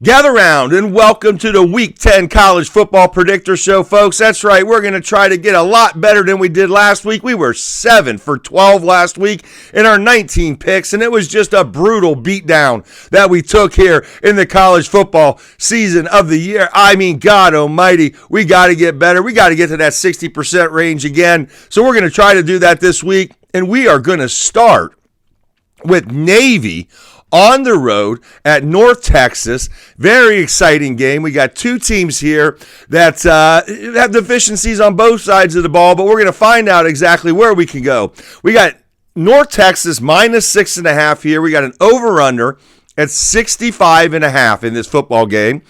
Gather round and welcome to the Week 10 College Football Predictor Show, folks. That's right, we're going to try to get a lot better than we did last week. We were 7 for 12 last week in our 19 picks, and it was just a brutal beatdown that we took here in the college football season of the year. I mean, God almighty, we got to get better. We got to get to that 60% range again. So we're going to try to do that this week, and we are going to start with Navy on the road at North Texas. Very exciting game. We got two teams here that have deficiencies on both sides of the ball, but we're going to find out exactly where we can go. We got North Texas minus 6.5 here. We got an over-under at 65.5 in this football game.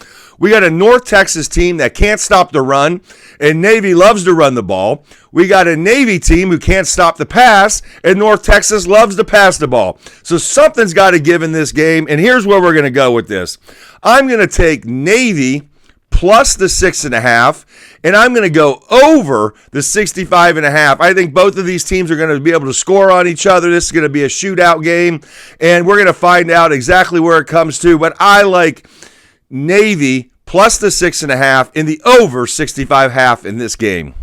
We got a North Texas team that can't stop the run, and Navy loves to run the ball. We got a Navy team who can't stop the pass, and North Texas loves to pass the ball. So something's got to give in this game, and here's where we're going to go with this. I'm going to take Navy plus the 6.5, and I'm going to go over the 65.5. I think both of these teams are going to be able to score on each other. This is going to be a shootout game, and we're going to find out exactly where it comes to, but I like Navy plus the 6.5 in the over 65.5 in this game.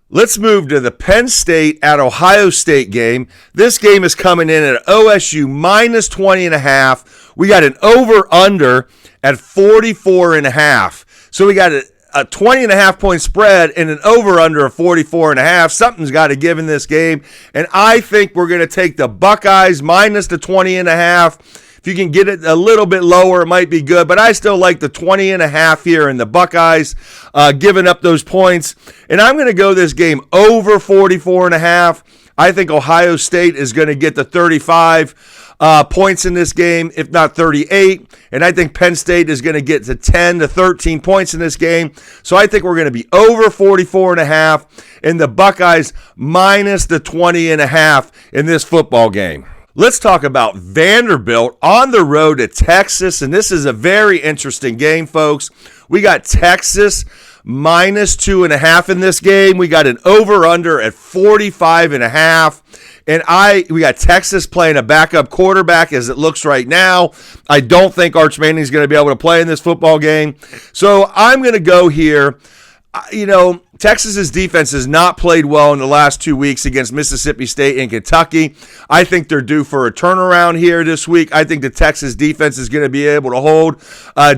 Let's move to the Penn State at Ohio State game. This game is coming in at OSU minus 20.5. We got an over-under at 44.5. So we got a 20.5 point spread and an over-under of 44.5. Something's got to give in this game. And I think we're going to take the Buckeyes minus the 20.5. If you can get it a little bit lower, it might be good, but I still like the 20.5 here in the Buckeyes, giving up those points. And I'm going to go this game over 44.5. I think Ohio State is going to get the 35 points in this game, if not 38. And I think Penn State is going to get to 10 to 13 points in this game. So I think we're going to be over 44.5 and the Buckeyes minus the 20.5 in this football game. Let's talk about Vanderbilt on the road to Texas, and this is a very interesting game, folks. We got Texas minus 2.5 in this game. We got an over-under at 45.5, and we got Texas playing a backup quarterback as it looks right now. I don't think Arch Manning's going to be able to play in this football game, so I'm going to go here. Texas's defense has not played well in the last 2 weeks against Mississippi State and Kentucky. I think they're due for a turnaround here this week. I think the Texas defense is going to be able to hold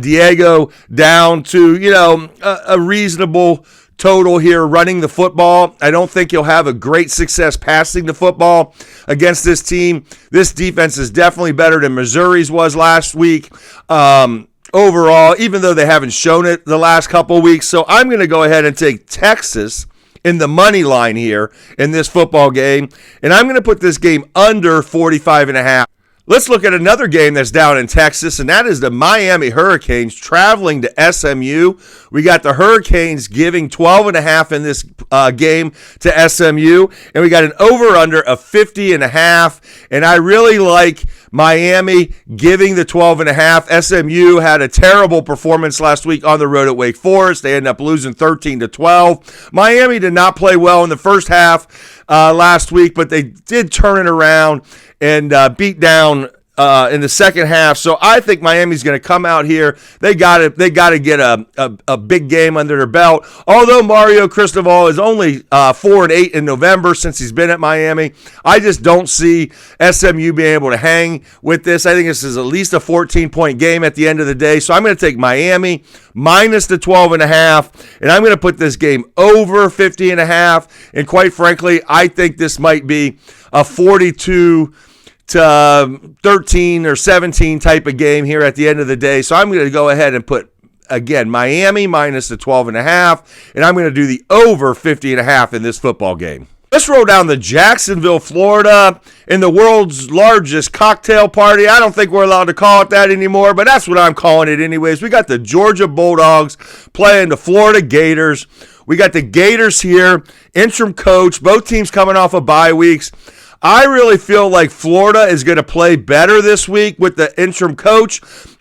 Diego down to, a reasonable total here running the football. I don't think he'll have a great success passing the football against this team. This defense is definitely better than Missouri's was last week. Overall, even though they haven't shown it the last couple of weeks. So I'm going to go ahead and take Texas in the money line here in this football game. And I'm going to put this game under 45.5. Let's look at another game that's down in Texas, and that is the Miami Hurricanes traveling to SMU. We got the Hurricanes giving 12.5 in this game to SMU, and we got an over-under of 50.5, and I really like Miami giving the 12.5. SMU had a terrible performance last week on the road at Wake Forest. They ended up losing 13-12. Miami did not play well in the first half last week, but they did turn it around and beat down in the second half. So I think Miami's going to come out here. They got to get a big game under their belt. Although Mario Cristobal is only 4-8 in November since he's been at Miami, I just don't see SMU being able to hang with this. I think this is at least a 14-point game at the end of the day. So I'm going to take Miami minus the 12.5, and I'm going to put this game over 50.5. And quite frankly, I think this might be a 42 to 13 or 17 type of game here at the end of the day. So I'm going to go ahead and put, again, Miami minus the 12.5, and I'm going to do the over 50.5 in this football game. Let's roll down to Jacksonville, Florida, in the world's largest cocktail party. I don't think we're allowed to call it that anymore, but that's what I'm calling it anyways. We got the Georgia Bulldogs playing the Florida Gators. We got the Gators here, interim coach, both teams coming off of bye weeks. I really feel like Florida is going to play better this week with the interim coach.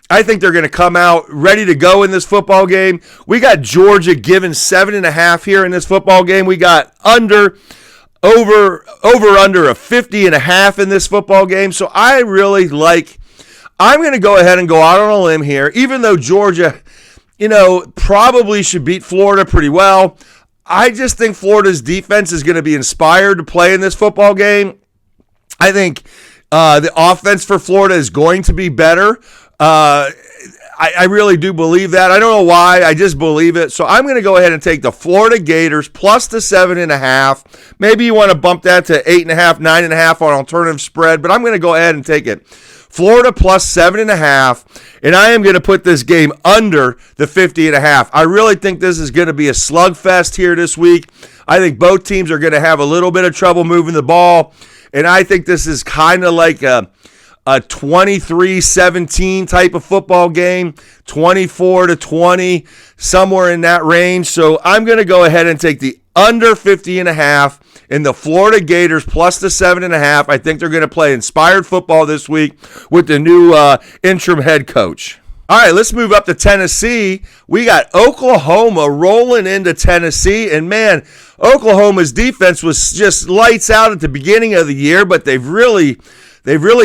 I think they're going to come out ready to go in this football game. We got Georgia given 7.5 here in this football game. We got over under a 50.5 in this football game. So I really like I'm going to go ahead and go out on a limb here, even though Georgia, probably should beat Florida pretty well. I just think Florida's defense is going to be inspired to play in this football game. I think the offense for Florida is going to be better. I really do believe that. I don't know why. I just believe it. So I'm going to go ahead and take the Florida Gators plus the 7.5. Maybe you want to bump that to 8.5, 9.5 on alternative spread, but I'm going to go ahead and take it. Florida plus 7.5, and I am going to put this game under the 50.5. I really think this is going to be a slugfest here this week. I think both teams are going to have a little bit of trouble moving the ball, and I think this is kind of like a 23-17 type of football game, 24-20, somewhere in that range. So I'm going to go ahead and take the under 50.5 in the Florida Gators plus the 7.5. I think they're going to play inspired football this week with the new interim head coach. All right, let's move up to Tennessee. We got Oklahoma rolling into Tennessee, and man, Oklahoma's defense was just lights out at the beginning of the year, but they've really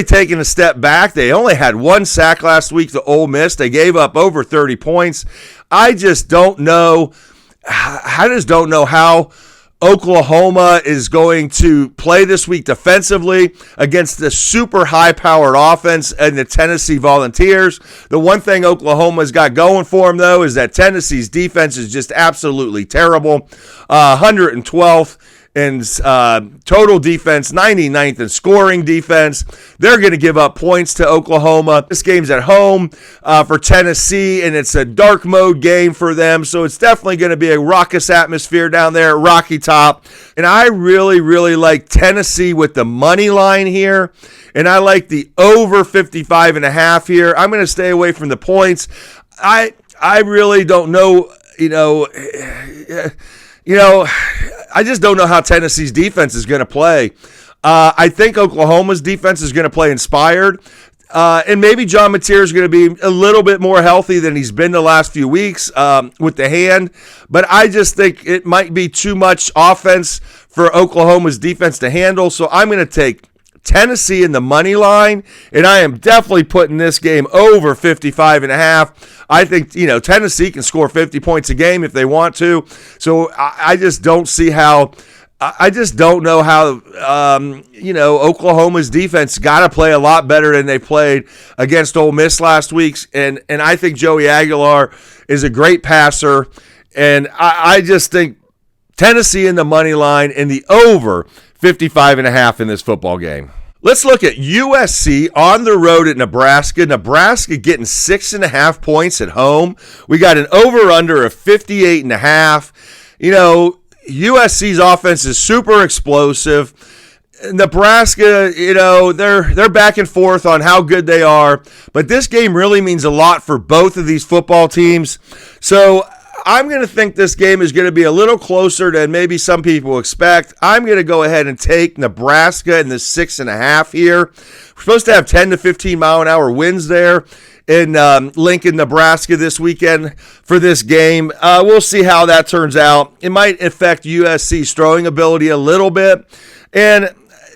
taken a step back. They only had one sack last week to Ole Miss. They gave up over 30 points. I just don't know. I just don't know how Oklahoma is going to play this week defensively against the super high-powered offense and the Tennessee Volunteers. The one thing Oklahoma's got going for them, though, is that Tennessee's defense is just absolutely terrible. 112th in total defense, 99th in scoring defense. They're going to give up points to Oklahoma. This game's at home for Tennessee, and it's a dark mode game for them, so it's definitely going to be a raucous atmosphere down there at Rocky Top. And I really, really like Tennessee with the money line here, and I like the over 55.5 here. I'm going to stay away from the points. I really don't know, I just don't know how Tennessee's defense is going to play. I think Oklahoma's defense is going to play inspired. And maybe John Mateer is going to be a little bit more healthy than he's been the last few weeks with the hand. But I just think it might be too much offense for Oklahoma's defense to handle. So I'm going to take Tennessee in the money line, and I am definitely putting this game over 55.5. I think, Tennessee can score 50 points a game if they want to. So I just don't see how – I just don't know how, Oklahoma's defense got to play a lot better than they played against Ole Miss last week. And I think Joey Aguilar is a great passer. And I just think Tennessee in the money line and the over 55.5 in this football game. Let's look at USC on the road at Nebraska. Nebraska getting 6.5 points at home. We got an over-under of 58.5. USC's offense is super explosive. Nebraska, they're back and forth on how good they are. But this game really means a lot for both of these football teams. So I'm going to think this game is going to be a little closer than maybe some people expect. I'm going to go ahead and take Nebraska in the 6.5 here. We're supposed to have 10 to 15 mile an hour winds there in Lincoln, Nebraska this weekend for this game. We'll see how that turns out. It might affect USC's throwing ability a little bit. And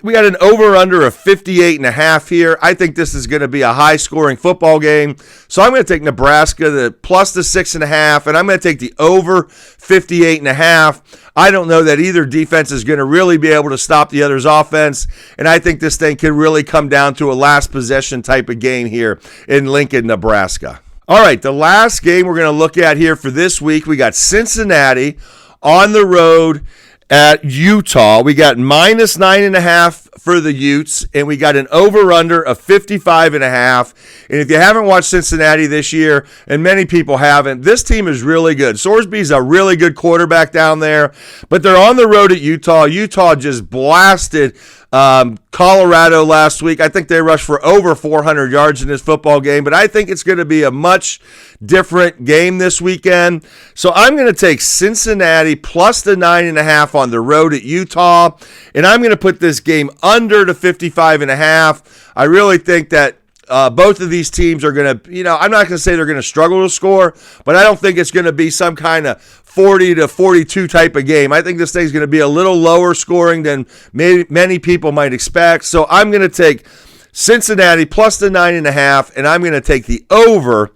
we got an over-under of 58.5 here. I think this is going to be a high-scoring football game. So I'm going to take Nebraska plus the 6.5, and I'm going to take the over 58.5. I don't know that either defense is going to really be able to stop the other's offense, and I think this thing could really come down to a last possession type of game here in Lincoln, Nebraska. All right, the last game we're going to look at here for this week, we got Cincinnati on the road at Utah. We got minus 9.5 for the Utes, and we got an over-under of 55.5. And if you haven't watched Cincinnati this year, and many people haven't, this team is really good. Sorsby's a really good quarterback down there, but they're on the road at Utah. Utah just blasted Colorado last week. I think they rushed for over 400 yards in this football game, but I think it's going to be a much different game this weekend. So I'm going to take Cincinnati plus the 9.5 on the road at Utah, and I'm going to put this game under the 55.5. I really think that both of these teams are going to, I'm not going to say they're going to struggle to score, but I don't think it's going to be some kind of 40 to 42 type of game. I think this thing's going to be a little lower scoring than many people might expect. So I'm going to take Cincinnati plus the 9.5, and I'm going to take the over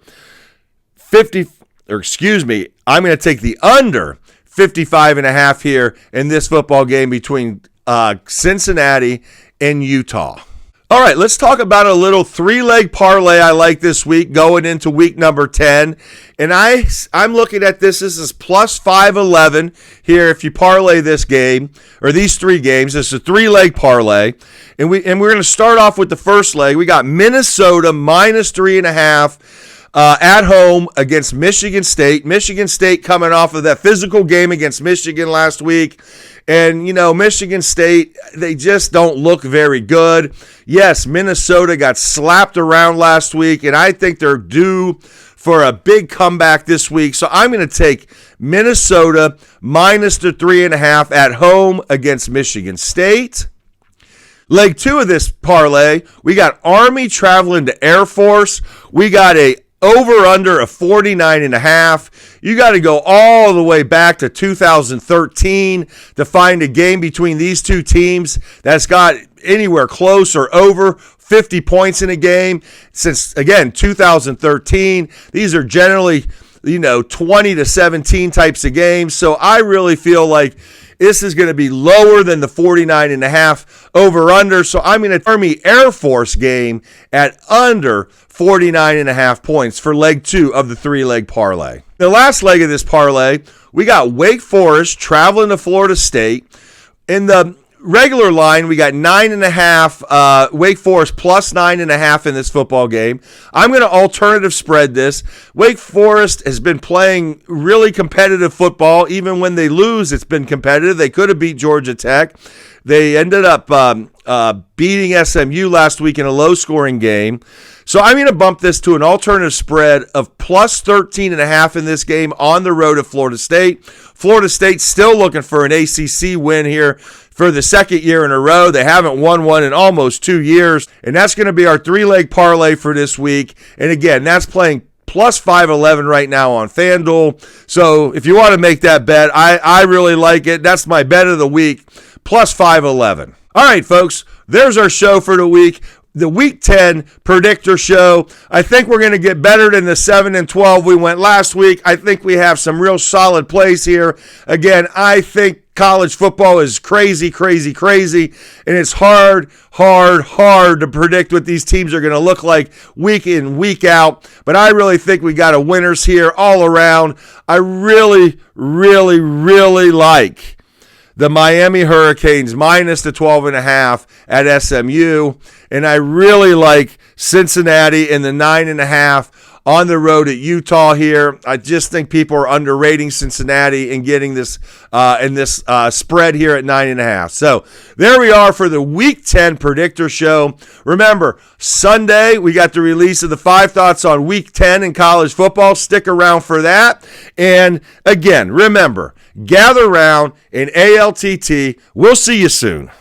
50, or excuse me, I'm going to take the under 55.5 here in this football game between Cincinnati and Utah. All right, let's talk about a little three-leg parlay I like this week going into week number 10. And I'm looking at this. This is plus 511 here if you parlay this game, or these three games. This is a three-leg parlay. And we're going to start off with the first leg. We got Minnesota minus 3.5 at home against Michigan State. Michigan State coming off of that physical game against Michigan last week. And, you know, Michigan State, they just don't look very good. Yes, Minnesota got slapped around last week, and I think they're due for a big comeback this week. So I'm going to take Minnesota minus the 3.5 at home against Michigan State. Leg 2 of this parlay, we got Army traveling to Air Force. We got a over-under of 49.5. You got to go all the way back to 2013 to find a game between these two teams that's got anywhere close or over 50 points in a game. Since, again, 2013, these are generally, 20 to 17 types of games. So I really feel like this is going to be lower than the 49.5 over-under. So I'm going to Army Air Force game at under 49.5 points for leg 2 of the three-leg parlay. The last leg of this parlay, we got Wake Forest traveling to Florida State. In the regular line, we got 9.5, Wake Forest plus 9.5 in this football game. I'm going to alternative spread this. Wake Forest has been playing really competitive football. Even when they lose, it's been competitive. They could have beat Georgia Tech. They ended up beating SMU last week in a low-scoring game. So I'm going to bump this to an alternative spread of plus 13.5 in this game on the road at Florida State. Florida State still looking for an ACC win here for the second year in a row. They haven't won one in almost 2 years. And that's going to be our three-leg parlay for this week. And again, that's playing plus 511 right now on FanDuel. So if you want to make that bet, I really like it. That's my bet of the week, plus 511. All right, folks, there's our show for the week. The Week 10 Predictor Show. I think we're going to get better than the 7 and 12 we went last week. I think we have some real solid plays here. Again, I think college football is crazy, and it's hard to predict what these teams are going to look like week in, week out. But I really think we got a winners here all around. I really like the Miami Hurricanes minus the 12.5 at SMU. And I really like Cincinnati in the 9.5 on the road at Utah here. I just think people are underrating Cincinnati and getting this spread here at 9.5. So there we are for the Week 10 Predictor Show. Remember, Sunday we got the release of the 5 thoughts on Week 10 in college football. Stick around for that. And again, remember, gather around in ALTT. We'll see you soon.